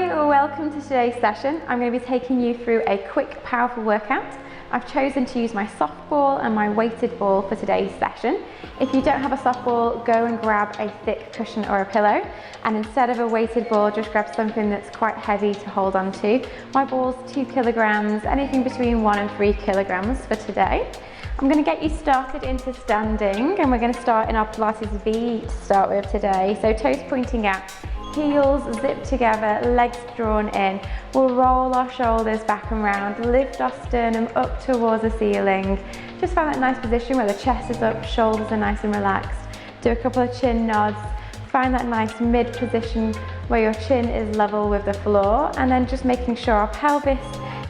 Hi, welcome to today's session. I'm going to be taking you through a quick, powerful workout. I've chosen to use my soft ball and my weighted ball for today's session. If you don't have a soft ball, go and grab a thick cushion or a pillow, and instead of a weighted ball, just grab something that's quite heavy to hold on to. My ball's 2 kilograms, anything between 1 and 3 kilograms for today. I'm going to get you started into standing, and we're going to start in our Pilates V to start with today. So toes pointing out, heels zipped together, legs drawn in. We'll roll our shoulders back and round, lift our sternum up towards the ceiling. Just find that nice position where the chest is up, shoulders are nice and relaxed. Do a couple of chin nods. Find that nice mid position where your chin is level with the floor, and then just making sure our pelvis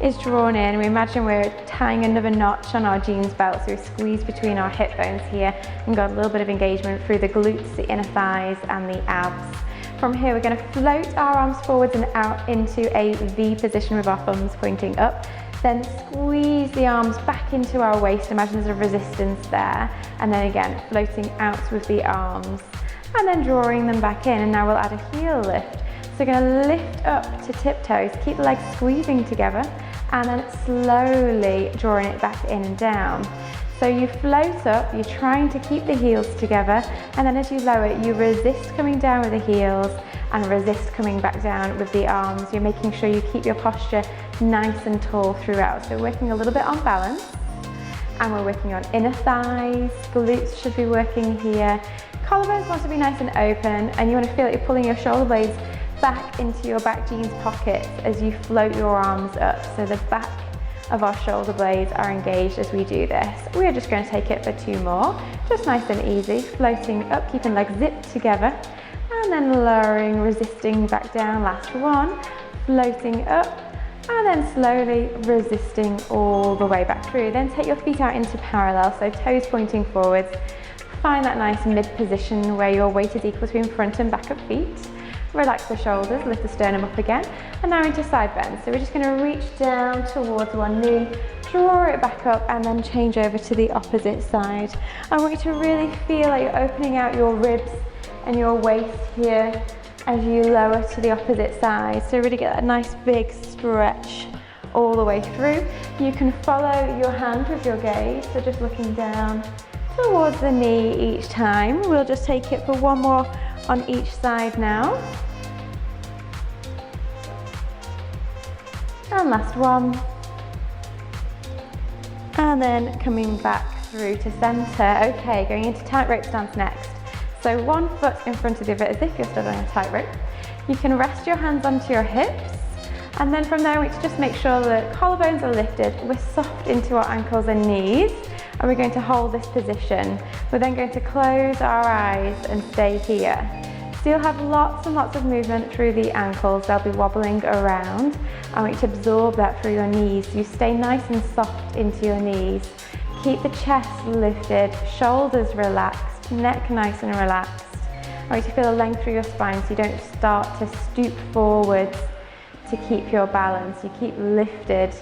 is drawn in. We imagine we're tying another notch on our jeans belt, so we squeeze between our hip bones here and got a little bit of engagement through the glutes, the inner thighs and the abs. From here, we're going to float our arms forwards and out into a V position with our thumbs pointing up. Then squeeze the arms back into our waist. Imagine there's a resistance there. And then again, floating out with the arms. And then drawing them back in. And now we'll add a heel lift. So we're going to lift up to tiptoes. Keep the legs squeezing together. And then slowly drawing it back in and down. So you float up, you're trying to keep the heels together, and then as you lower it, you resist coming down with the heels and resist coming back down with the arms. You're making sure you keep your posture nice and tall throughout. So we're working a little bit on balance, and we're working on inner thighs, glutes should be working here. Collarbones want to be nice and open, and you want to feel like you're pulling your shoulder blades back into your back jeans pockets as you float your arms up. So the back of our shoulder blades are engaged as we do this. We are just going to take it for 2 more, just nice and easy, floating up, keeping legs zipped together, and then lowering, resisting back down. Last one, floating up, and then slowly resisting all the way back through. Then take your feet out into parallel, so toes pointing forwards. Find that nice mid position where your weight is equal between front and back of feet. Relax the shoulders, lift the sternum up again, and now into side bend. So we're just going to reach down towards one knee, draw it back up, and then change over to the opposite side. I want you to really feel like you're opening out your ribs and your waist here as you lower to the opposite side. So really get that nice big stretch all the way through. You can follow your hand with your gaze, so just looking down towards the knee each time. We'll just take it for 1 more on each side now. And last one. And then coming back through to center. Okay, going into tightrope stance next. So 1 foot in front of the other as if you're stood on a tightrope. You can rest your hands onto your hips. And then from there, we just make sure that collarbones are lifted. We're soft into our ankles and knees. And we're going to hold this position. We're then going to close our eyes and stay here. So you'll have lots and lots of movement through the ankles. They'll be wobbling around. I want you to absorb that through your knees. So you stay nice and soft into your knees. Keep the chest lifted, shoulders relaxed, neck nice and relaxed. I want you to feel the length through your spine so you don't start to stoop forwards to keep your balance. You keep lifted.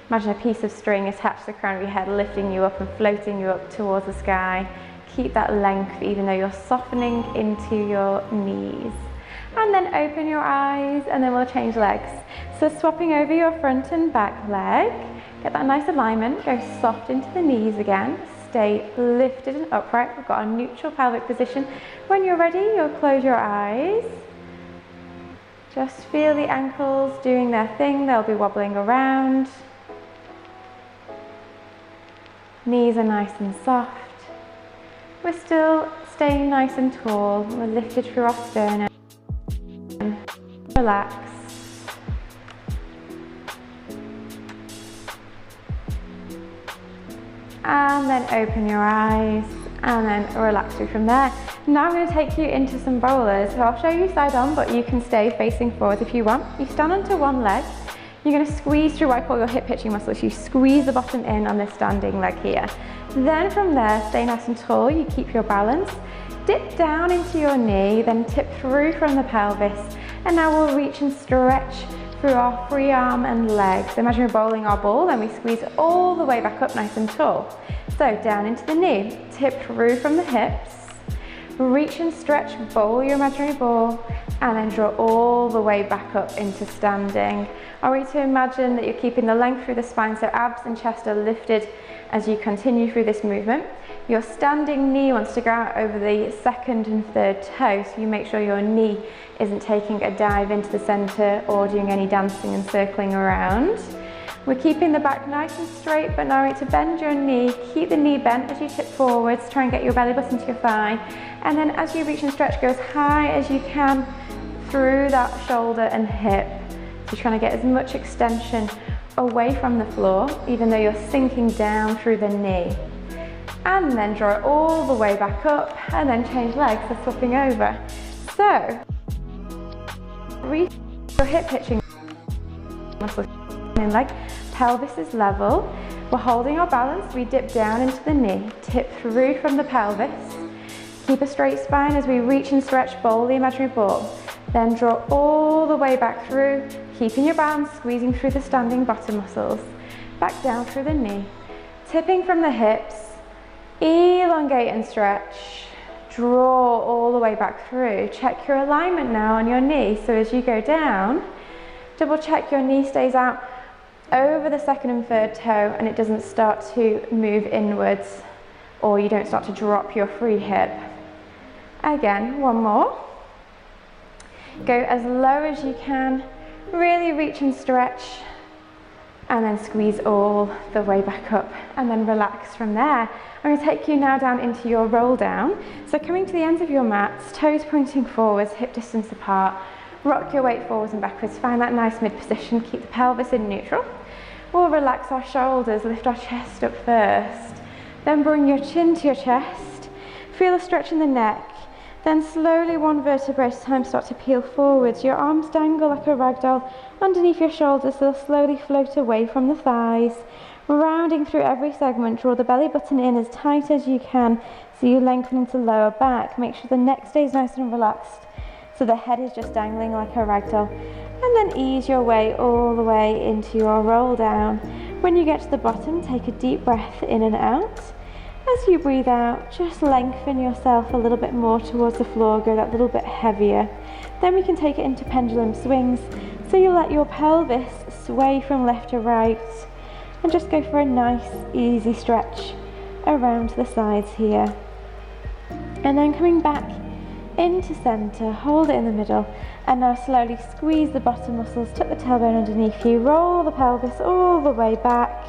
Imagine a piece of string attached to the crown of your head, lifting you up and floating you up towards the sky. Keep that length even though you're softening into your knees. And then open your eyes, and then we'll change legs. So swapping over your front and back leg. Get that nice alignment, go soft into the knees again. Stay lifted and upright. We've got a neutral pelvic position. When you're ready, you'll close your eyes. Just feel the ankles doing their thing. They'll be wobbling around. Knees are nice and soft. We're still staying nice and tall. We're lifted through our sternum. Relax. And then open your eyes, and then relax through from there. Now I'm going to take you into some bowlers. So I'll show you side on, but you can stay facing forward if you want. You stand onto one leg. You're going to squeeze through what I call your hip pitching muscles. You squeeze the bottom in on this standing leg here. Then from there, stay nice and tall. You keep your balance. Dip down into your knee, then tip through from the pelvis. And now we'll reach and stretch through our free arm and legs. Imagine we're bowling our ball, then we squeeze all the way back up nice and tall. So down into the knee, tip through from the hips. Reach and stretch, bowl your imaginary ball, and then draw all the way back up into standing. I want you to imagine that you're keeping the length through the spine, so abs and chest are lifted as you continue through this movement. Your standing knee wants to go out over the second and third toe, so you make sure your knee isn't taking a dive into the center or doing any dancing and circling around. We're keeping the back nice and straight, but now I want you to bend your knee, keep the knee bent as you tip forwards, try and get your belly button to your thigh, and then as you reach and stretch, go as high as you can through that shoulder and hip. So you're trying to get as much extension away from the floor, even though you're sinking down through the knee. And then draw it all the way back up, and then change legs, so swapping over. So, reach your hip hitching muscles in leg, pelvis is level. We're holding our balance, we dip down into the knee, tip through from the pelvis. Keep a straight spine as we reach and stretch, bowl the imaginary ball. Then draw all the way back through, keeping your balance, squeezing through the standing bottom muscles. Back down through the knee, tipping from the hips, elongate and stretch, draw all the way back through. Check your alignment now on your knee, so as you go down, double check your knee stays out over the second and third toe and it doesn't start to move inwards, or you don't start to drop your free hip. Again, one more. Go as low as you can, really reach and stretch, and then squeeze all the way back up, and then relax from there. I'm going to take you now down into your roll down. So coming to the ends of your mats, toes pointing forwards, hip distance apart, rock your weight forwards and backwards, find that nice mid position, keep the pelvis in neutral. We'll relax our shoulders, lift our chest up first, then bring your chin to your chest, feel a stretch in the neck, then slowly one vertebrae at a time start to peel forwards. Your arms dangle like a rag doll underneath your shoulders, so they'll slowly float away from the thighs. Rounding through every segment, draw the belly button in as tight as you can so you lengthen into lower back. Make sure the neck stays nice and relaxed so the head is just dangling like a rag doll. And then ease your way all the way into your roll down. When you get to the bottom, take a deep breath in and out. As you breathe out, just lengthen yourself a little bit more towards the floor, go that little bit heavier. Then we can take it into pendulum swings, so you let your pelvis sway from left to right, and just go for a nice, easy stretch around the sides here. And then coming back into center, hold it in the middle, and now slowly squeeze the bottom muscles, tuck the tailbone underneath you, roll the pelvis all the way back,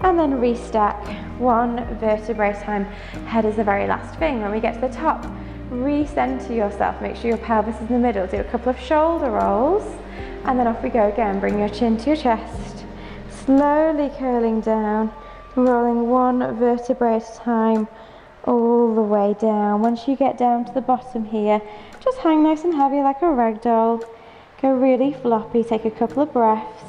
and then restack one vertebrae at a time. Head is the very last thing. When we get to the top, recenter yourself, make sure your pelvis is in the middle, do a couple of shoulder rolls, and then off we go again. Bring your chin to your chest, slowly curling down, rolling one vertebrae at a time all the way down. Once you get down to the bottom here, just hang nice and heavy like a rag doll, go really floppy, take a couple of breaths.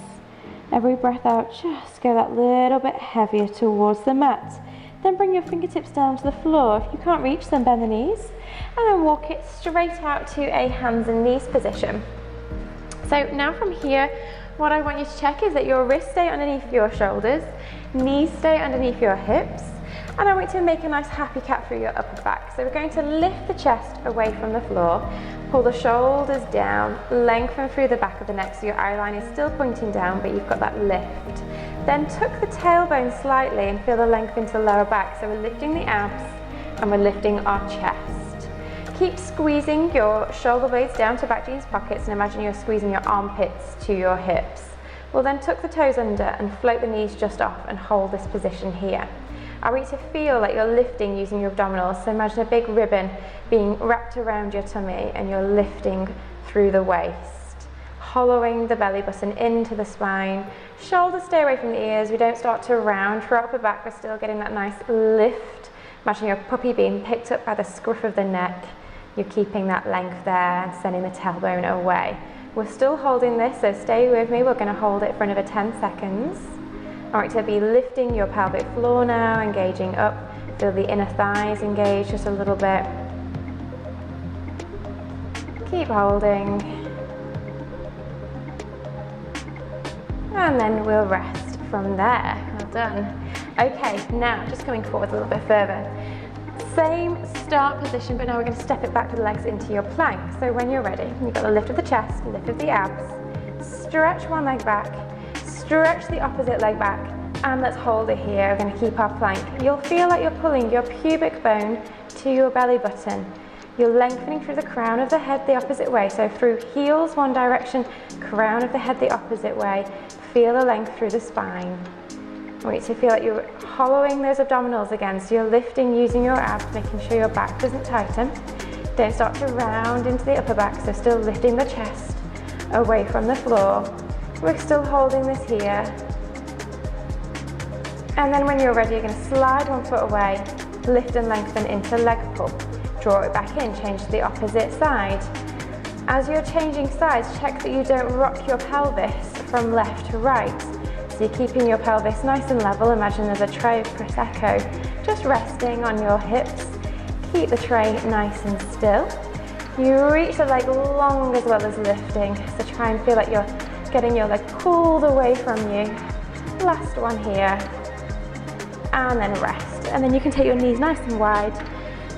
Every breath out, just go that little bit heavier towards the mat. Then bring your fingertips down to the floor. If you can't reach them, bend the knees, and then walk it straight out to a hands and knees position. So now from here, what I want you to check is that your wrists stay underneath your shoulders, knees stay underneath your hips, and I want you to make a nice happy cat through your upper back. So we're going to lift the chest away from the floor, pull the shoulders down, lengthen through the back of the neck so your eye line is still pointing down, but you've got that lift. Then tuck the tailbone slightly and feel the length into the lower back. So we're lifting the abs and we're lifting our chest. Keep squeezing your shoulder blades down to back jeans pockets, and imagine you're squeezing your armpits to your hips. We'll then tuck the toes under and float the knees just off and hold this position here. I want you to feel like you're lifting using your abdominals, so imagine a big ribbon being wrapped around your tummy and you're lifting through the waist, hollowing the belly button into the spine. Shoulders stay away from the ears, we don't start to round through upper back, we're still getting that nice lift. Imagine your puppy being picked up by the scruff of the neck, you're keeping that length there and sending the tailbone away. We're still holding this, so stay with me, we're going to hold it for another 10 seconds. I want you to be lifting your pelvic floor now, engaging up, feel the inner thighs engage just a little bit. Keep holding. And then we'll rest from there. Well done. Okay, now just coming forward a little bit further. Same start position, but now we're going to step it back with the legs into your plank. So when you're ready, you've got the lift of the chest, lift of the abs, stretch one leg back, stretch the opposite leg back, and let's hold it here. We're going to keep our plank. You'll feel like you're pulling your pubic bone to your belly button. You're lengthening through the crown of the head the opposite way. So through heels one direction, crown of the head the opposite way. Feel the length through the spine. Wait, so feel like you're hollowing those abdominals again. So you're lifting using your abs, making sure your back doesn't tighten. Don't start to round into the upper back, so still lifting the chest away from the floor. We're still holding this here. And then when you're ready, you're going to slide one foot away, lift and lengthen into leg pull. Draw it back in, change to the opposite side. As you're changing sides, check that you don't rock your pelvis from left to right. So you're keeping your pelvis nice and level. Imagine there's a tray of Prosecco, just resting on your hips. Keep the tray nice and still. You reach the leg long as well as lifting, so try and feel like you're getting your leg pulled away from you. Last one here, and then rest. And then you can take your knees nice and wide,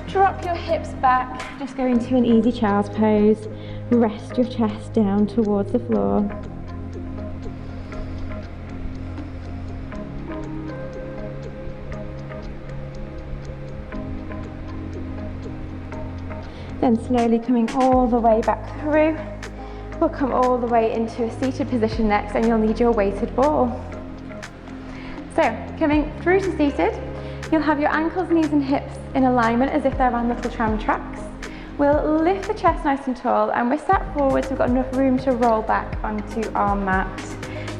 drop your hips back, just go into an easy child's pose, rest your chest down towards the floor. Then slowly coming all the way back through. We'll come all the way into a seated position next, and you'll need your weighted ball. So coming through to seated, you'll have your ankles, knees and hips in alignment as if they're on little tram tracks. We'll lift the chest nice and tall, and we're sat forward so we've got enough room to roll back onto our mat.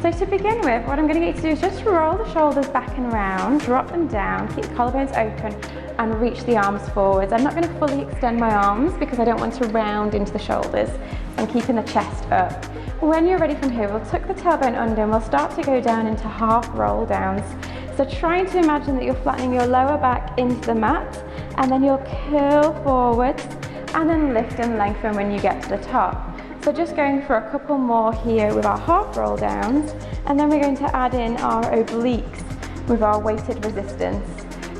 So to begin with, what I'm going to get you to do is just roll the shoulders back and round, drop them down, keep the collarbones open and reach the arms forwards. I'm not going to fully extend my arms because I don't want to round into the shoulders. I'm keeping the chest up. When you're ready from here, we'll tuck the tailbone under and we'll start to go down into half roll downs. So trying to imagine that you're flattening your lower back into the mat, and then you'll curl forwards and then lift and lengthen when you get to the top. So just going for a couple more here with our half roll downs, and then we're going to add in our obliques with our weighted resistance.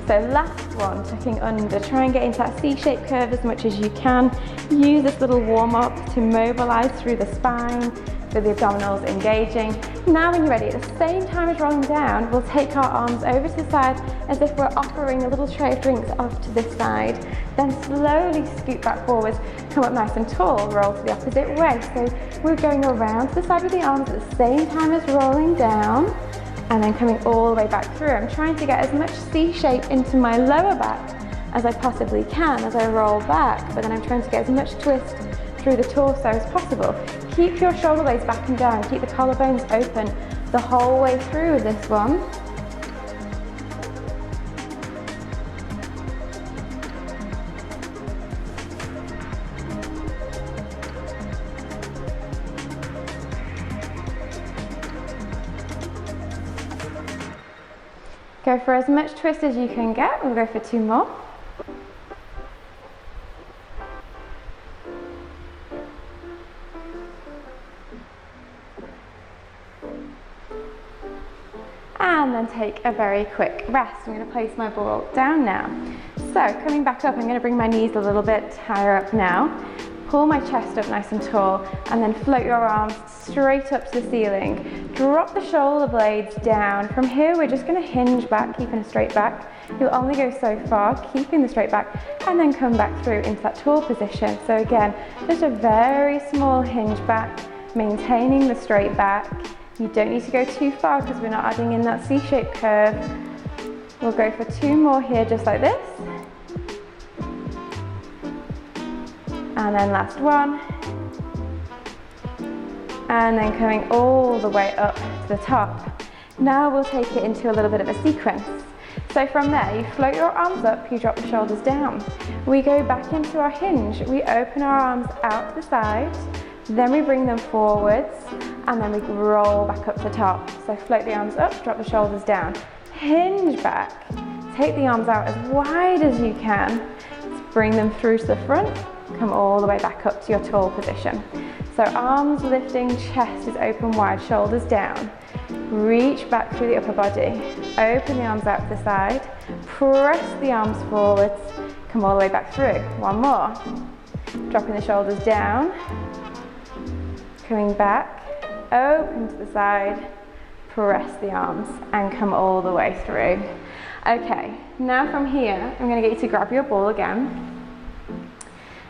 So last one, tucking under, try and get into that C-shaped curve as much as you can. Use this little warm up to mobilize through the spine, so the abdominals engaging. Now when you're ready, at the same time as rolling down, we'll take our arms over to the side as if we're offering a little tray of drinks off to this side. Then slowly scoot back forwards, come up nice and tall, roll to the opposite way. So we're going around to the side with the arms at the same time as rolling down, and then coming all the way back through. I'm trying to get as much C shape into my lower back as I possibly can as I roll back, but then I'm trying to get as much twist through the torso as possible. Keep your shoulder blades back and down, keep the collarbones open the whole way through with this one. Go for as much twist as you can get. We'll go for 2 more. And then take a very quick rest. I'm going to place my ball down now. So coming back up, I'm going to bring my knees a little bit higher up now. Pull my chest up nice and tall, and then float your arms straight up to the ceiling. Drop the shoulder blades down. From here, we're just going to hinge back, keeping a straight back. You'll only go so far, keeping the straight back, and then come back through into that tall position. So again, just a very small hinge back, maintaining the straight back. You don't need to go too far because we're not adding in that C-shaped curve. We'll go for 2 more here, just like this. And then last one. And then coming all the way up to the top. Now we'll take it into a little bit of a sequence. So from there, you float your arms up, you drop the shoulders down. We go back into our hinge. We open our arms out to the side, then we bring them forwards, and then we roll back up to the top. So float the arms up, drop the shoulders down. Hinge back, take the arms out as wide as you can. Bring them through to the front, come all the way back up to your tall position. So arms lifting, chest is open wide, shoulders down. Reach back through the upper body. Open the arms out to the side. Press the arms forwards. Come all the way back through. One more. Dropping the shoulders down. Coming back, open to the side, press the arms and come all the way through. Okay, now from here, I'm gonna get you to grab your ball again.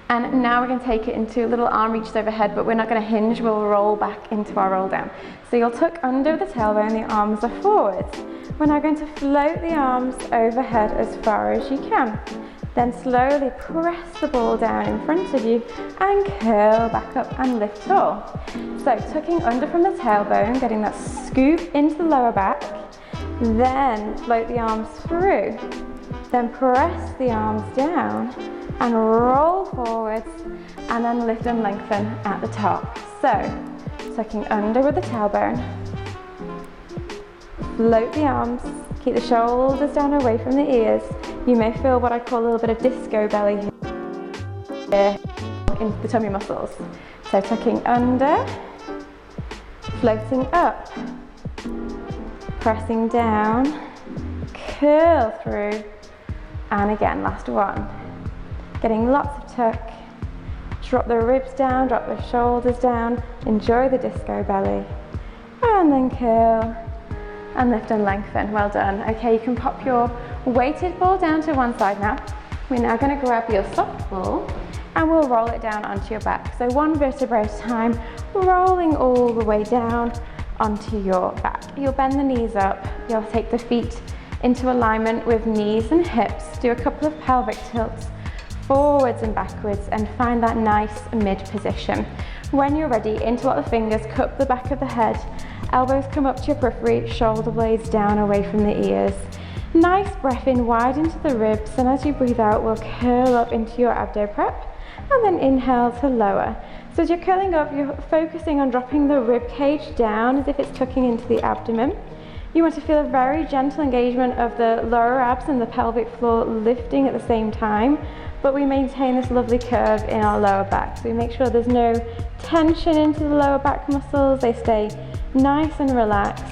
And now we're going to take it into little arm reaches overhead, but we're not going to hinge, we'll roll back into our roll down. So you'll tuck under the tailbone, the arms are forwards. We're now going to float the arms overhead as far as you can. Then slowly press the ball down in front of you and curl back up and lift tall. So tucking under from the tailbone, getting that scoop into the lower back, then float the arms through. Then press the arms down and roll forwards and then lift and lengthen at the top. So, tucking under with the tailbone, float the arms, keep the shoulders down away from the ears. You may feel what I call a little bit of disco belly here into the tummy muscles. So tucking under, floating up, pressing down, curl through, and again, last one. Getting lots of tuck, drop the ribs down, drop the shoulders down, enjoy the disco belly, and then curl and lift and lengthen. Well done. Okay, you can pop your weighted ball down to one side now. We're now going to grab your soft ball and we'll roll it down onto your back. So one vertebra at a time, rolling all the way down onto your back. You'll bend the knees up, you'll take the feet into alignment with knees and hips, do a couple of pelvic tilts, forwards and backwards, and find that nice mid position. When you're ready, interlock the fingers, cup the back of the head, elbows come up to your periphery, shoulder blades down away from the ears. Nice breath in, wide into the ribs, and as you breathe out, we'll curl up into your abdo prep, and then inhale to lower. So as you're curling up, you're focusing on dropping the rib cage down as if it's tucking into the abdomen. You want to feel a very gentle engagement of the lower abs and the pelvic floor lifting at the same time, but we maintain this lovely curve in our lower back. So we make sure there's no tension into the lower back muscles, they stay nice and relaxed.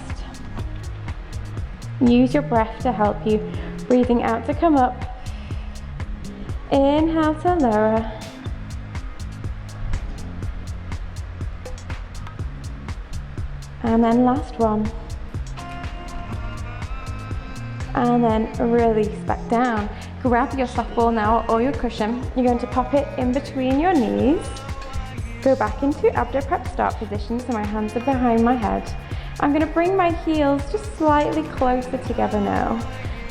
Use your breath to help you. Breathing out to come up. Inhale to lower. And then last one. And then release back down. Grab your soft ball now or your cushion. You're going to pop it in between your knees. Go back into abdo prep start position, so my hands are behind my head. I'm going to bring my heels just slightly closer together now.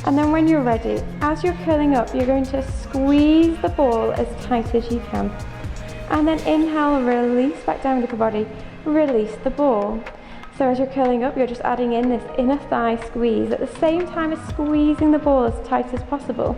And then when you're ready, as you're curling up, you're going to squeeze the ball as tight as you can. And then inhale, release back down with your body, release the ball. So as you're curling up, you're just adding in this inner thigh squeeze at the same time as squeezing the ball as tight as possible.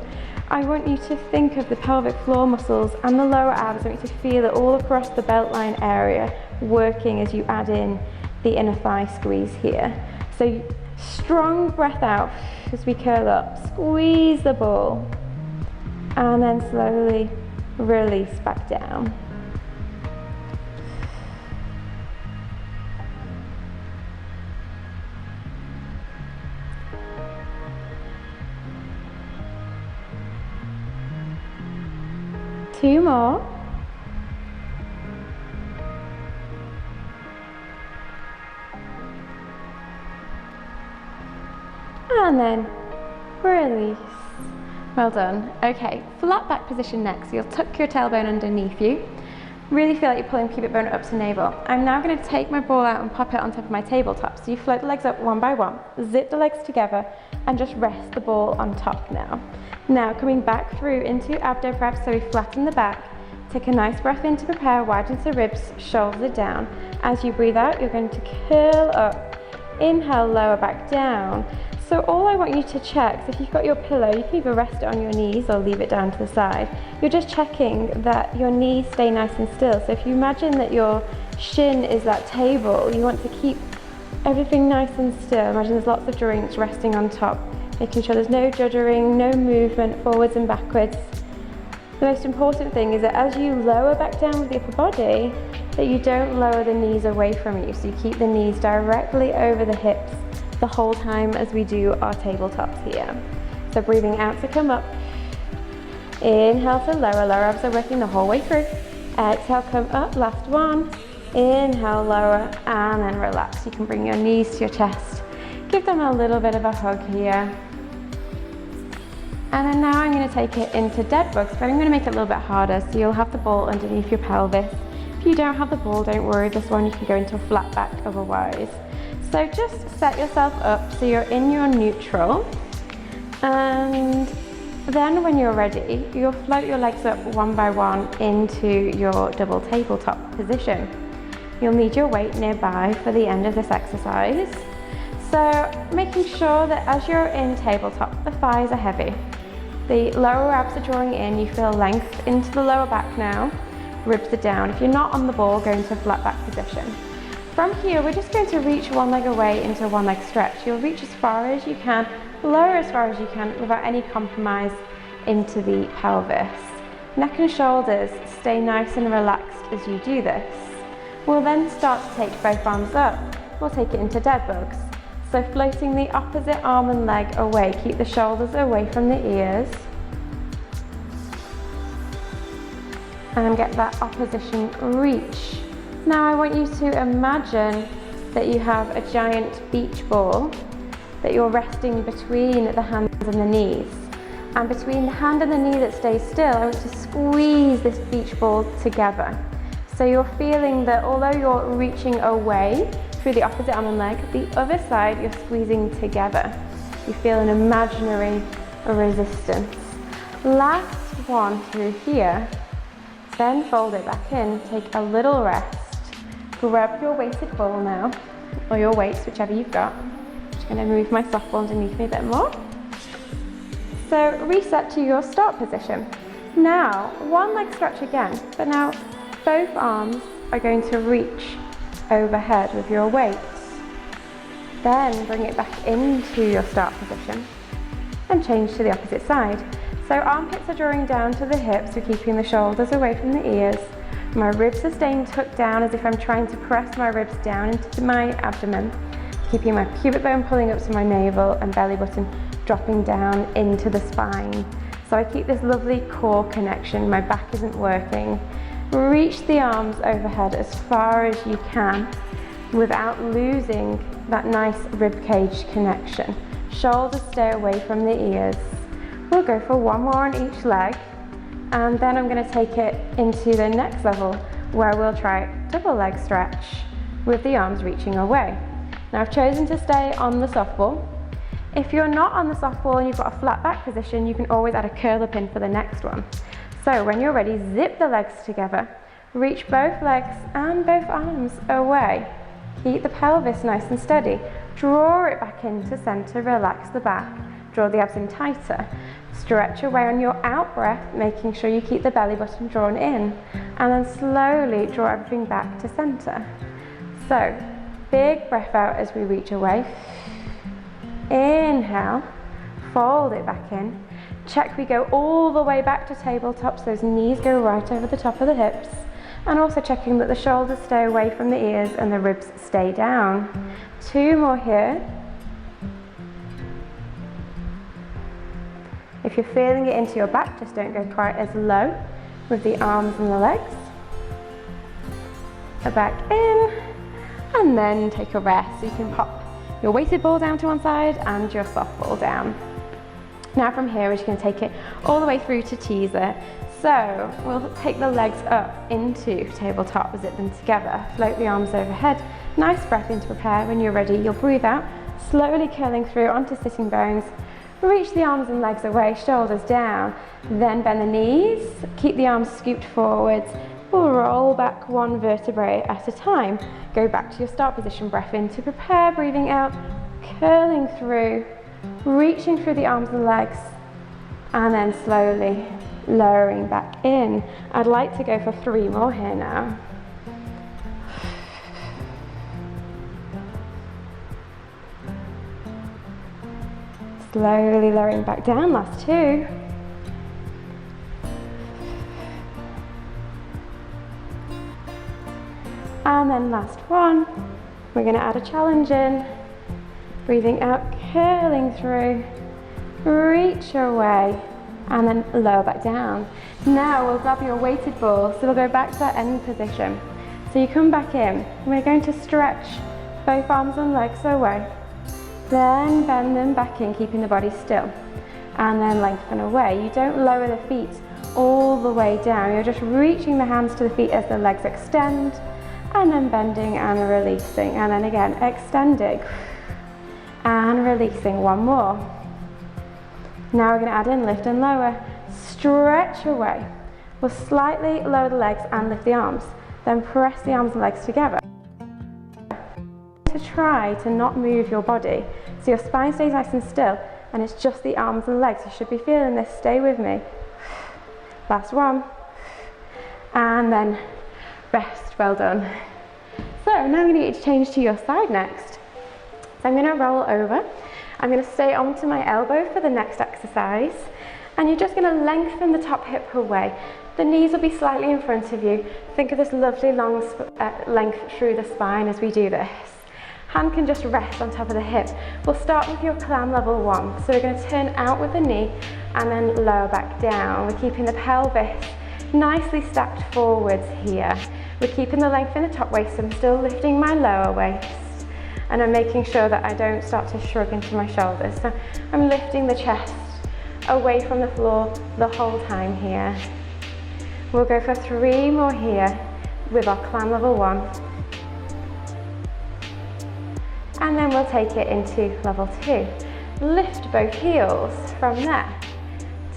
I want you to think of the pelvic floor muscles and the lower abs. I want you to feel it all across the beltline area working as you add in the inner thigh squeeze here. So strong breath out as we curl up, squeeze the ball, and then slowly release back down. Two more. And then release. Well done. Okay, flat back position next. You'll tuck your tailbone underneath you. Really feel like you're pulling pubic bone up to navel. I'm now going to take my ball out and pop it on top of my tabletop. So you float the legs up one by one, zip the legs together, and just rest the ball on top now. Now coming back through into abdo prep, so we flatten the back. Take a nice breath in to prepare, widen the ribs, shoulders down. As you breathe out, you're going to curl up. Inhale, lower back down. So all I want you to check, so if you've got your pillow, you can either rest it on your knees or leave it down to the side. You're just checking that your knees stay nice and still. So if you imagine that your shin is that table, you want to keep everything nice and still. Imagine there's lots of joints resting on top, making sure there's no juddering, no movement forwards and backwards. The most important thing is that as you lower back down with the upper body, that you don't lower the knees away from you. So you keep the knees directly over the hips the whole time as we do our tabletops here. So breathing out to come up. Inhale to lower, lower abs are working the whole way through. Exhale, come up, last one. Inhale, lower, and then relax. You can bring your knees to your chest. Give them a little bit of a hug here. And then now I'm going to take it into dead bugs, but I'm going to make it a little bit harder, so you'll have the ball underneath your pelvis. If you don't have the ball, don't worry, this one you can go into a flat back otherwise. So just set yourself up so you're in your neutral, and then when you're ready, you'll float your legs up one by one into your double tabletop position. You'll need your weight nearby for the end of this exercise. So making sure that as you're in tabletop, the thighs are heavy. The lower abs are drawing in, you feel length into the lower back now, ribs are down. If you're not on the ball, go into a flat back position. From here, we're just going to reach one leg away into a one leg stretch. You'll reach as far as you can, lower as far as you can without any compromise into the pelvis. Neck and shoulders stay nice and relaxed as you do this. We'll then start to take both arms up. We'll take it into dead bugs. So floating the opposite arm and leg away, keep the shoulders away from the ears. And get that opposition reach. Now I want you to imagine that you have a giant beach ball that you're resting between the hands and the knees. And between the hand and the knee that stays still, I want you to squeeze this beach ball together. So you're feeling that although you're reaching away through the opposite arm and leg, the other side you're squeezing together. You feel an imaginary resistance. Last one through here, then fold it back in, take a little rest. Grab your weighted ball now, or your weights, whichever you've got. I'm just going to move my softball underneath me a bit more. So reset to your start position. Now, one leg stretch again, but now both arms are going to reach overhead with your weights. Then bring it back into your start position and change to the opposite side. So armpits are drawing down to the hips, we're keeping the shoulders away from the ears. My ribs are staying tucked down as if I'm trying to press my ribs down into my abdomen, keeping my pubic bone pulling up to my navel and belly button dropping down into the spine. So I keep this lovely core connection, my back isn't working. Reach the arms overhead as far as you can without losing that nice rib cage connection. Shoulders stay away from the ears. We'll go for one more on each leg, and then I'm going to take it into the next level where we'll try double leg stretch with the arms reaching away. Now I've chosen to stay on the softball. If you're not on the softball and you've got a flat back position, you can always add a curler pin for the next one. So when you're ready, zip the legs together, reach both legs and both arms away. Keep the pelvis nice and steady. Draw it back into center, relax the back. Draw the abs in tighter. Stretch away on your out breath, making sure you keep the belly button drawn in. And then slowly draw everything back to center. So, big breath out as we reach away. Inhale, fold it back in. Check we go all the way back to tabletop, so those knees go right over the top of the hips. And also checking that the shoulders stay away from the ears and the ribs stay down. 2 more here. If you're feeling it into your back, just don't go quite as low with the arms and the legs. Back in, and then take a rest. So you can pop your weighted ball down to one side and your softball down. Now from here, we're just going to take it all the way through to teaser. So we'll take the legs up into tabletop, zip them together, float the arms overhead. Nice breath in to prepare. When you're ready, you'll breathe out, slowly curling through onto sitting bones. Reach the arms and legs away, shoulders down, then bend the knees, keep the arms scooped forwards. We'll roll back one vertebrae at a time. Go back to your start position, breath in to prepare, breathing out, curling through, reaching through the arms and legs, and then slowly lowering back in. I'd like to go for 3 more here now. Slowly lowering back down, last 2. And then last 1. We're going to add a challenge in. Breathing out, curling through, reach away, and then lower back down. Now we'll grab your weighted ball, so we'll go back to that end position. So you come back in, we're going to stretch both arms and legs away, then bend them back in, keeping the body still, and then lengthen away. You don't lower the feet all the way down, you're just reaching the hands to the feet as the legs extend, and then bending and releasing, and then again extending and releasing. One more. Now we're going to add in lift and lower, stretch away. We'll slightly lower the legs and lift the arms, then press the arms and legs together. To try to not move your body, so your spine stays nice and still, and it's just the arms and legs. You should be feeling this. Stay with me. Last one, and then rest. Well done. So now I'm going to get you to change to your side next. So I'm going to roll over. I'm going to stay onto my elbow for the next exercise, and you're just going to lengthen the top hip away. The knees will be slightly in front of you. Think of this lovely long length through the spine as we do this. Hand can just rest on top of the hip. We'll start with your clam level 1. So we're going to turn out with the knee and then lower back down. We're keeping the pelvis nicely stacked forwards here. We're keeping the length in the top waist. I'm still lifting my lower waist, and I'm making sure that I don't start to shrug into my shoulders. So I'm lifting the chest away from the floor the whole time here. We'll go for 3 more here with our clam level 1. And then we'll take it into level 2. Lift both heels from there,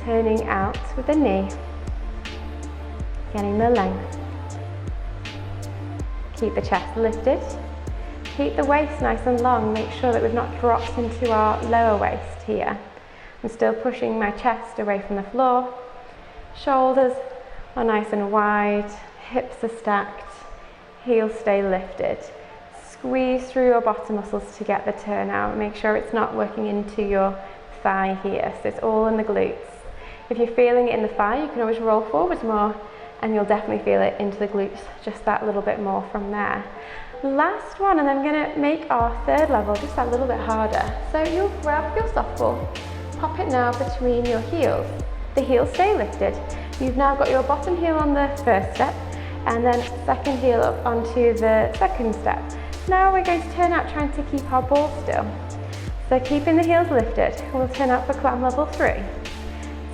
turning out with the knee, getting the length. Keep the chest lifted, keep the waist nice and long, make sure that we've not dropped into our lower waist here. I'm still pushing my chest away from the floor, shoulders are nice and wide, hips are stacked, heels stay lifted. Squeeze through your bottom muscles to get the turn out. Make sure it's not working into your thigh here, so it's all in the glutes. If you're feeling it in the thigh, you can always roll forwards more, and you'll definitely feel it into the glutes, just that little bit more from there. Last one, and then we're going to make our third level just that little bit harder. So you'll grab your softball, pop it now between your heels. The heels stay lifted. You've now got your bottom heel on the first step, and then second heel up onto the second step. Now we're going to turn out trying to keep our ball still. So keeping the heels lifted, we'll turn out for clam level 3.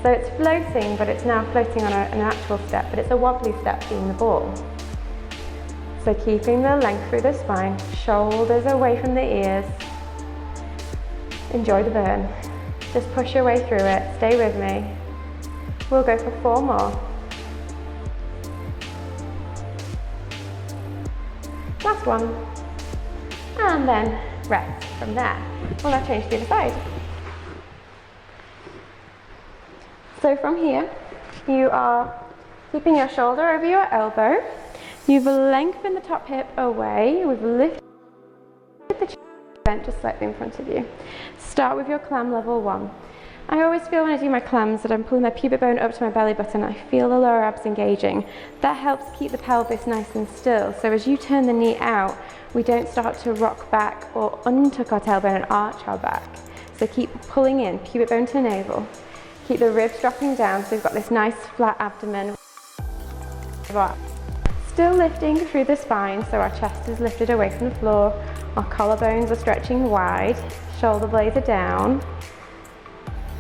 So it's floating, but it's now floating on an actual step, but it's a wobbly step being the ball. So keeping the length through the spine, shoulders away from the ears. Enjoy the burn. Just push your way through it, stay with me. We'll go for 4 more. Last one. And then rest from there. We'll now change to the other side. So from here, you are keeping your shoulder over your elbow. You've lengthened the top hip away. We've lifted the chin bent just slightly in front of you. Start with your clam level 1. I always feel when I do my clams that I'm pulling my pubic bone up to my belly button. I feel the lower abs engaging. That helps keep the pelvis nice and still. So as you turn the knee out, we don't start to rock back or untuck our tailbone and arch our back. So keep pulling in, pubic bone to navel. Keep the ribs dropping down so we've got this nice flat abdomen. Still lifting through the spine so our chest is lifted away from the floor. Our collarbones are stretching wide, shoulder blades are down.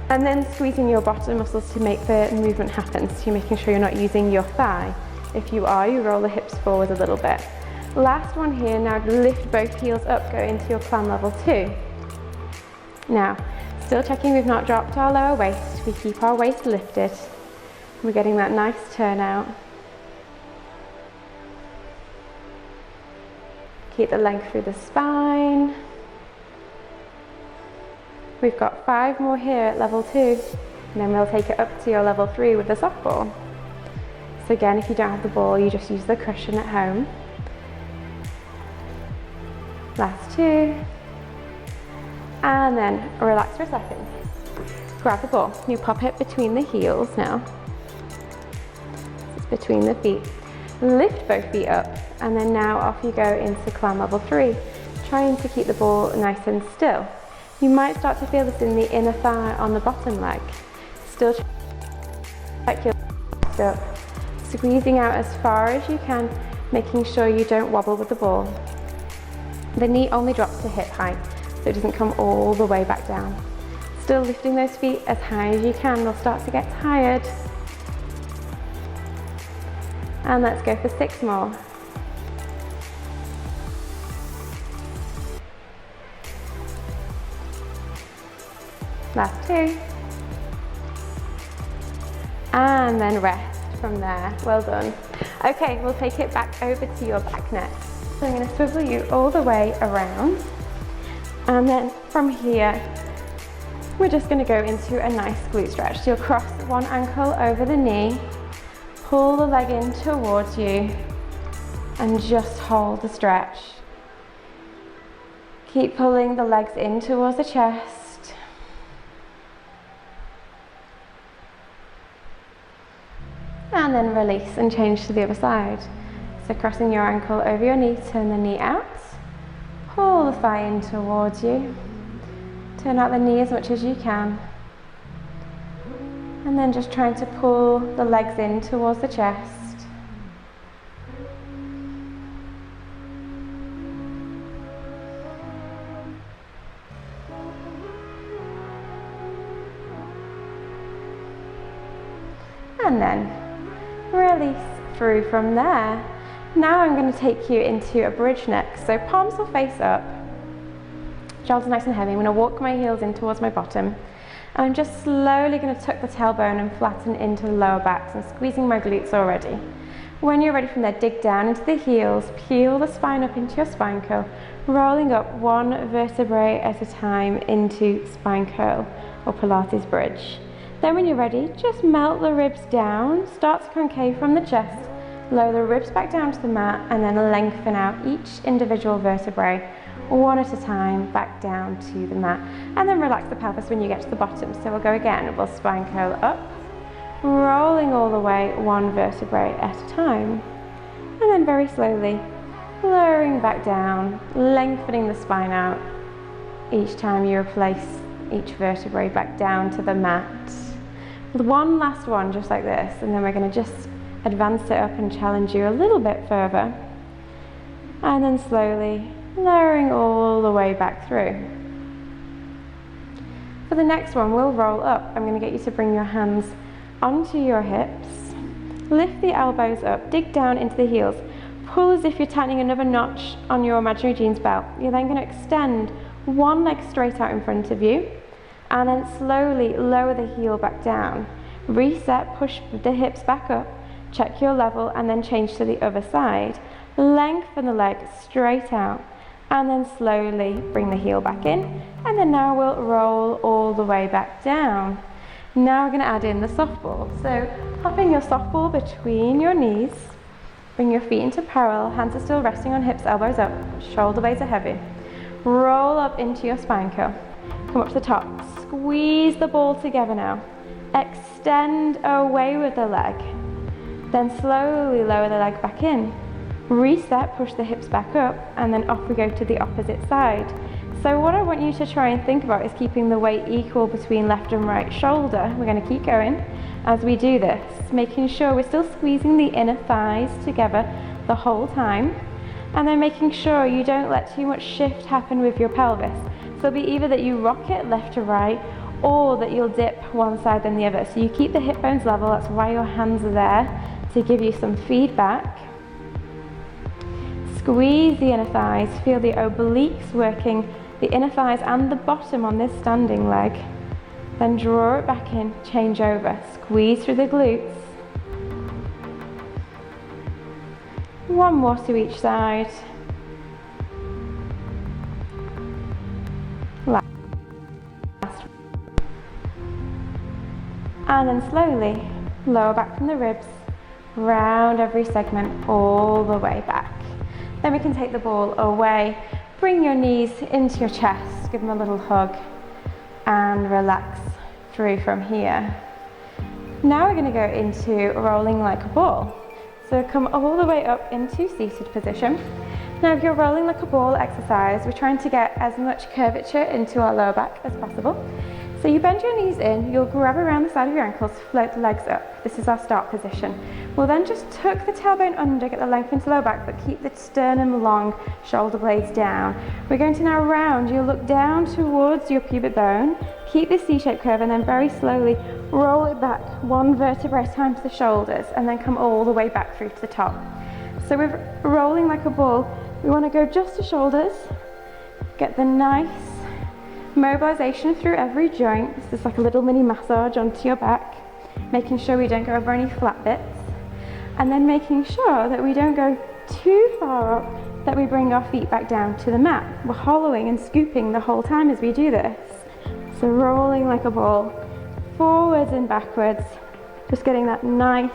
And then squeezing your bottom muscles to make the movement happen. So you're making sure you're not using your thigh. If you are, you roll the hips forward a little bit. Last one here, now lift both heels up, go into your clam level 2. Now, still checking we've not dropped our lower waist. We keep our waist lifted. We're getting that nice turnout. Keep the length through the spine. We've got 5 more here at level 2, and then we'll take it up to your level 3 with the softball. So again, if you don't have the ball, you just use the cushion at home. Last 2, and then relax for a second. Grab the ball. You pop it between the heels now. It's between the feet. Lift both feet up, and then now off you go into clam level 3, trying to keep the ball nice and still. You might start to feel this in the inner thigh on the bottom leg. Still Check your legs up, squeezing out as far as you can, making sure you don't wobble with the ball. The knee only drops to hip height, so it doesn't come all the way back down. Still lifting those feet as high as you can. They'll start to get tired. And let's go for 6 more. Last 2. And then rest from there. Well done. Okay, we'll take it back over to your back next. So I'm going to swivel you all the way around. And then from here, we're just going to go into a nice glute stretch. So you'll cross one ankle over the knee, pull the leg in towards you, and just hold the stretch. Keep pulling the legs in towards the chest. And then release and change to the other side. So crossing your ankle over your knee, turn the knee out, pull the thigh in towards you, turn out the knee as much as you can, and then just trying to pull the legs in towards the chest. And then release through from there. Now I'm going to take you into a bridge next. So palms will face up, shoulders nice and heavy. I'm going to walk my heels in towards my bottom. And I'm just slowly going to tuck the tailbone and flatten into the lower back. So I'm squeezing my glutes already. When you're ready from there, dig down into the heels, peel the spine up into your spine curl, rolling up one vertebrae at a time into spine curl or Pilates bridge. Then when you're ready, just melt the ribs down, start to concave from the chest, lower the ribs back down to the mat, and then lengthen out each individual vertebrae one at a time back down to the mat. And then relax the pelvis when you get to the bottom. So we'll go again, we'll spine curl up, rolling all the way one vertebrae at a time. And then very slowly, lowering back down, lengthening the spine out each time you replace each vertebrae back down to the mat. With one last one just like this, and then we're going to just advance it up and challenge you a little bit further, and then slowly lowering all the way back through. For the next one, we'll roll up. I'm going to get you to bring your hands onto your hips, lift the elbows up, dig down into the heels, pull as if you're tightening another notch on your imaginary jeans belt. You're then going to extend one leg straight out in front of you, and then slowly lower the heel back down. Reset, push the hips back up, check your level, and then change to the other side. Lengthen the leg straight out, and then slowly bring the heel back in, and then now we'll roll all the way back down. Now we're going to add in the softball. So popping your softball between your knees, bring your feet into parallel, hands are still resting on hips, elbows up, shoulder blades are heavy. Roll up into your spine curl. Come up to the top, squeeze the ball together now. Extend away with the leg. Then slowly lower the leg back in. Reset, push the hips back up, and then off we go to the opposite side. So what I want you to try and think about is keeping the weight equal between left and right shoulder. We're going to keep going as we do this, making sure we're still squeezing the inner thighs together the whole time, and then making sure you don't let too much shift happen with your pelvis. So it'll be either that you rock it left to right, or that you'll dip one side then the other. So you keep the hip bones level, that's why your hands are there, to give you some feedback. Squeeze the inner thighs, feel the obliques working, the inner thighs and the bottom on this standing leg. Then draw it back in, change over, squeeze through the glutes. One more to each side. Last. And then slowly lower back from the ribs, round every segment all the way back. Then we can take the ball away, bring your knees into your chest, give them a little hug, and relax through from here. Now we're going to go into rolling like a ball. So come all the way up into seated position. Now if you're rolling like a ball exercise, we're trying to get as much curvature into our lower back as possible. So you bend your knees in, you'll grab around the side of your ankles, float the legs up. This is our start position. We'll then just tuck the tailbone under, get the length into lower back, but keep the sternum long, shoulder blades down. We're going to now round. You'll look down towards your pubic bone, keep this C-shaped curve, and then very slowly roll it back one vertebrae times the shoulders, and then come all the way back through to the top. So we're rolling like a ball. We want to go just to shoulders, get the nice mobilization through every joint. This is like a little mini massage onto your back, making sure we don't go over any flat bits, and then making sure that we don't go too far up, that we bring our feet back down to the mat. We're hollowing and scooping the whole time as we do this. So rolling like a ball, forwards and backwards, just getting that nice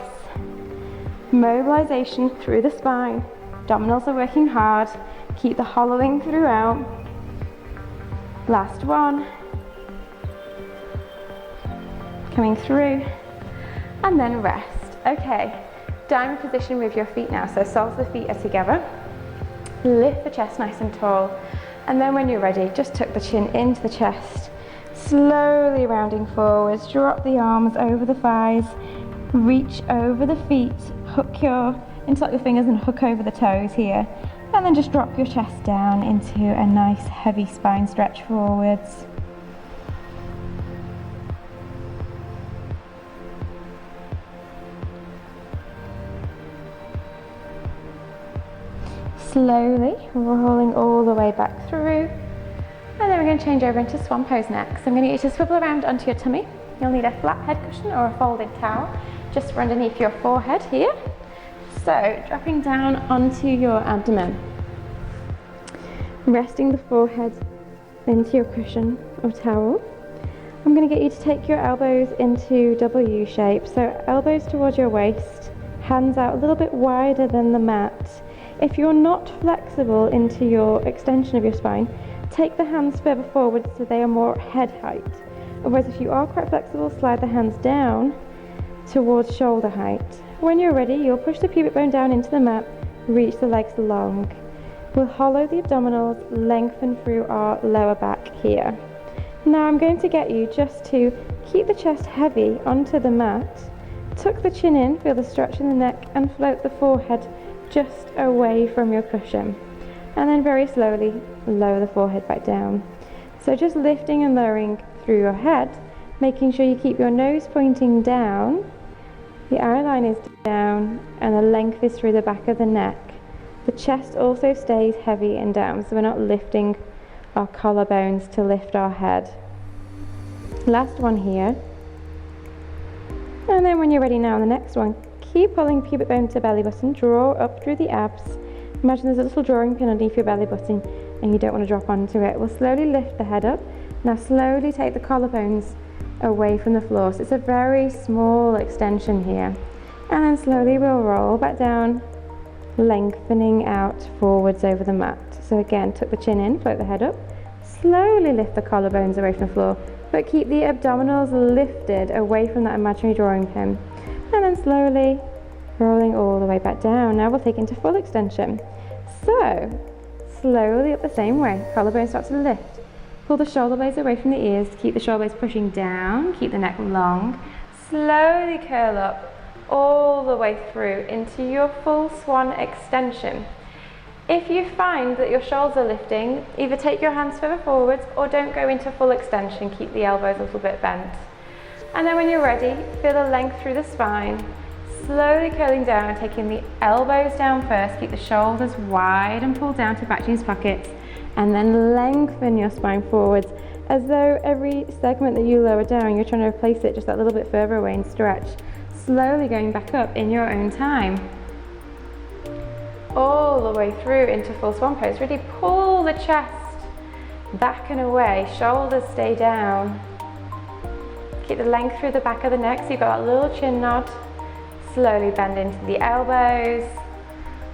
mobilization through the spine. Abdominals are working hard, keep the hollowing throughout. Last one. Coming through, and then rest. Okay, diamond position with your feet now. So soles of the feet are together. Lift the chest nice and tall, and then when you're ready, just tuck the chin into the chest. Slowly rounding forwards, drop the arms over the thighs, reach over the feet, interlock your fingers and hook over the toes here. And then just drop your chest down into a nice heavy spine stretch forwards. Slowly rolling all the way back through. And then we're going to change over into swan pose next. So I'm going to get you to swivel around onto your tummy. You'll need a flat head cushion or a folded towel just for underneath your forehead here. So dropping down onto your abdomen, resting the forehead into your cushion or towel. I'm going to get you to take your elbows into W shape. So elbows towards your waist, hands out a little bit wider than the mat. If you're not flexible into your extension of your spine, take the hands further forward so they are more head height. Otherwise, if you are quite flexible, slide the hands down towards shoulder height. When you're ready, you'll push the pubic bone down into the mat, reach the legs long. We'll hollow the abdominals, lengthen through our lower back here. Now I'm going to get you just to keep the chest heavy onto the mat, tuck the chin in, feel the stretch in the neck, and float the forehead just away from your cushion. And then very slowly lower the forehead back down. So just lifting and lowering through your head, making sure you keep your nose pointing down, the eye line is down, and the length is through the back of the neck. The chest also stays heavy and down, so we're not lifting our collarbones to lift our head. Last one here. And then when you're ready now on the next one, keep pulling pubic bone to belly button, draw up through the abs. Imagine there's a little drawing pin underneath your belly button and you don't want to drop onto it. We'll slowly lift the head up. Now slowly take the collarbones away from the floor. So it's a very small extension here. And then slowly we'll roll back down, lengthening out forwards over the mat. So again, tuck the chin in, float the head up, slowly lift the collarbones away from the floor, but keep the abdominals lifted away from that imaginary drawing pin. And then slowly rolling all the way back down. Now we'll take into full extension. So slowly up the same way, collarbones start to lift. Pull the shoulder blades away from the ears, keep the shoulder blades pushing down, keep the neck long. Slowly curl up all the way through into your full swan extension. If you find that your shoulders are lifting, either take your hands further forwards or don't go into full extension, keep the elbows a little bit bent. And then when you're ready, feel the length through the spine, slowly curling down, taking the elbows down first, keep the shoulders wide and pull down to back jeans pockets, and then lengthen your spine forwards as though every segment that you lower down, you're trying to replace it just that little bit further away and stretch. Slowly going back up in your own time. All the way through into full swan pose. Really pull the chest back and away, shoulders stay down. Keep the length through the back of the neck so you've got that little chin nod. Slowly bend into the elbows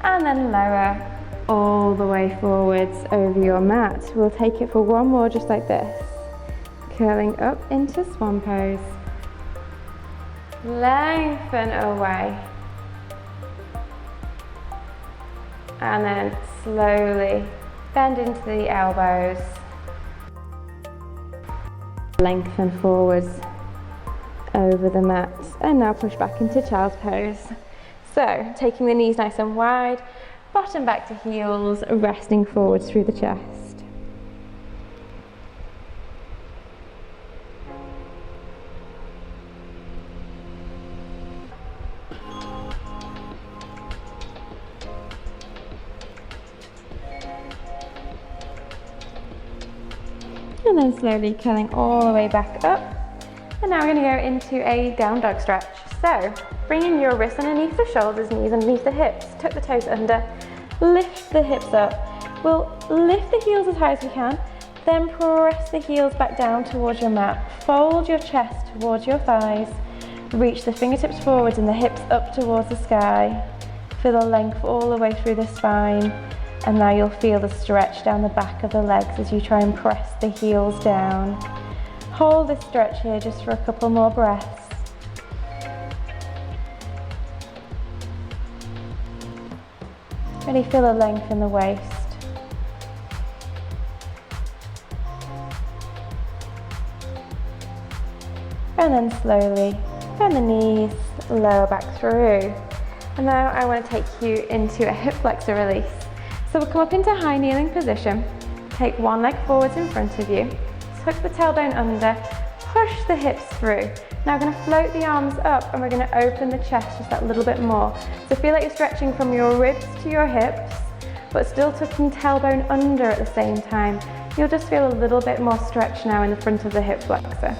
and then lower all the way forwards over your mat. We'll take it for one more just like this. Curling up into swan pose. Lengthen away. And then slowly bend into the elbows. Lengthen forwards over the mat, and now push back into child's pose. So taking the knees nice and wide, bottom back to heels, resting forwards through the chest. And then slowly curling all the way back up. And now we're going to go into a down dog stretch. So bringing your wrists underneath the shoulders, knees underneath the hips, tuck the toes under, lift the hips up. We'll lift the heels as high as we can, then press the heels back down towards your mat. Fold your chest towards your thighs, reach the fingertips forwards and the hips up towards the sky. Feel the length all the way through the spine. And now you'll feel the stretch down the back of the legs as you try and press the heels down. Hold this stretch here just for a couple more breaths. Really feel the length in the waist. And then slowly bend the knees, lower back through. And now I want to take you into a hip flexor release. So we'll come up into high kneeling position, take one leg forwards in front of you, tuck the tailbone under, push the hips through. Now we're going to float the arms up and we're going to open the chest just that little bit more. So feel like you're stretching from your ribs to your hips, but still tucking tailbone under at the same time. You'll just feel a little bit more stretch now in the front of the hip flexor.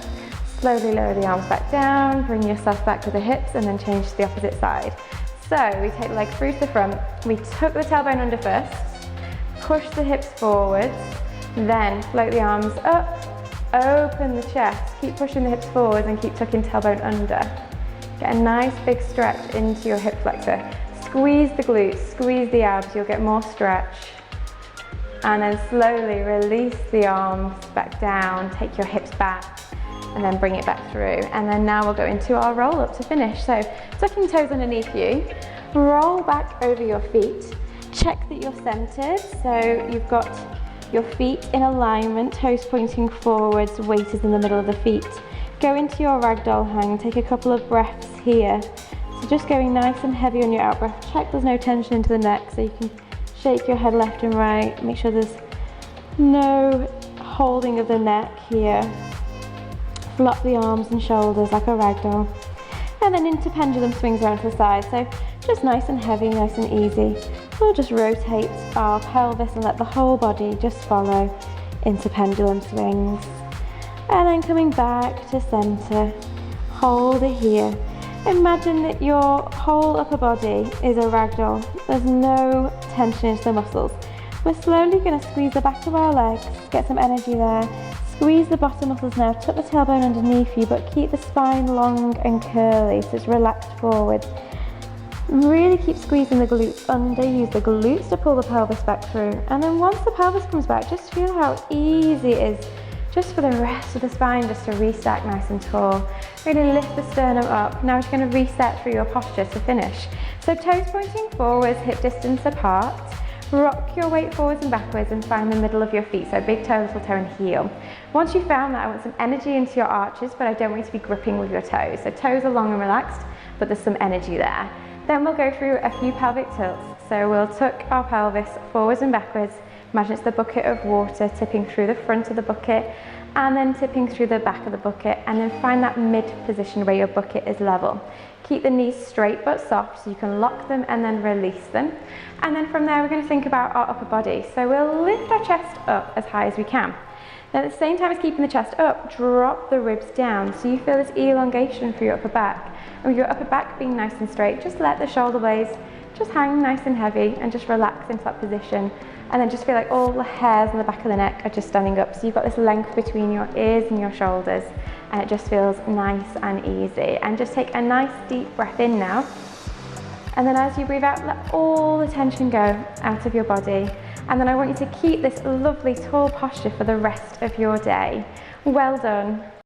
Slowly lower the arms back down, bring yourself back to the hips and then change to the opposite side. So we take the leg through to the front, we tuck the tailbone under first, push the hips forwards, then float the arms up, open the chest, keep pushing the hips forwards and keep tucking tailbone under. Get a nice big stretch into your hip flexor. Squeeze the glutes, squeeze the abs, you'll get more stretch. And then slowly release the arms back down, take your hips back, and then bring it back through. And then now we'll go into our roll up to finish. So tucking toes underneath you, roll back over your feet, check that you're centered. So you've got your feet in alignment, toes pointing forwards, weight is in the middle of the feet. Go into your ragdoll hang, take a couple of breaths here. So just going nice and heavy on your out breath. Check there's no tension into the neck so you can shake your head left and right. Make sure there's no holding of the neck here. Flop the arms and shoulders like a ragdoll. And then into pendulum swings around to the side. So just nice and heavy, nice and easy. We'll just rotate our pelvis and let the whole body just follow into pendulum swings. And then coming back to center, hold it here. Imagine that your whole upper body is a ragdoll. There's no tension into the muscles. We're slowly going to squeeze the back of our legs, get some energy there. Squeeze the bottom muscles now, tuck the tailbone underneath you, but keep the spine long and curly so it's relaxed forward. Really keep squeezing the glutes under, use the glutes to pull the pelvis back through. And then once the pelvis comes back, just feel how easy it is just for the rest of the spine just to restack nice and tall. Really lift the sternum up. Now we're just going to reset through your posture to finish. So toes pointing forwards, hip distance apart. Rock your weight forwards and backwards and find the middle of your feet, so big toe, little toe and heel. Once you've found that, I want some energy into your arches, but I don't want you to be gripping with your toes. So toes are long and relaxed, but there's some energy there. Then we'll go through a few pelvic tilts. So we'll tuck our pelvis forwards and backwards. Imagine it's the bucket of water tipping through the front of the bucket and then tipping through the back of the bucket, and then find that mid position where your bucket is level. Keep the knees straight but soft so you can lock them and then release them. And then from there we're going to think about our upper body. So we'll lift our chest up as high as we can. Then at the same time as keeping the chest up, drop the ribs down so you feel this elongation for your upper back. And with your upper back being nice and straight, just let the shoulder blades just hang nice and heavy and just relax into that position. And then just feel like all the hairs on the back of the neck are just standing up. So you've got this length between your ears and your shoulders, and it just feels nice and easy. And just take a nice deep breath in now. And then as you breathe out, let all the tension go out of your body. And then I want you to keep this lovely tall posture for the rest of your day. Well done.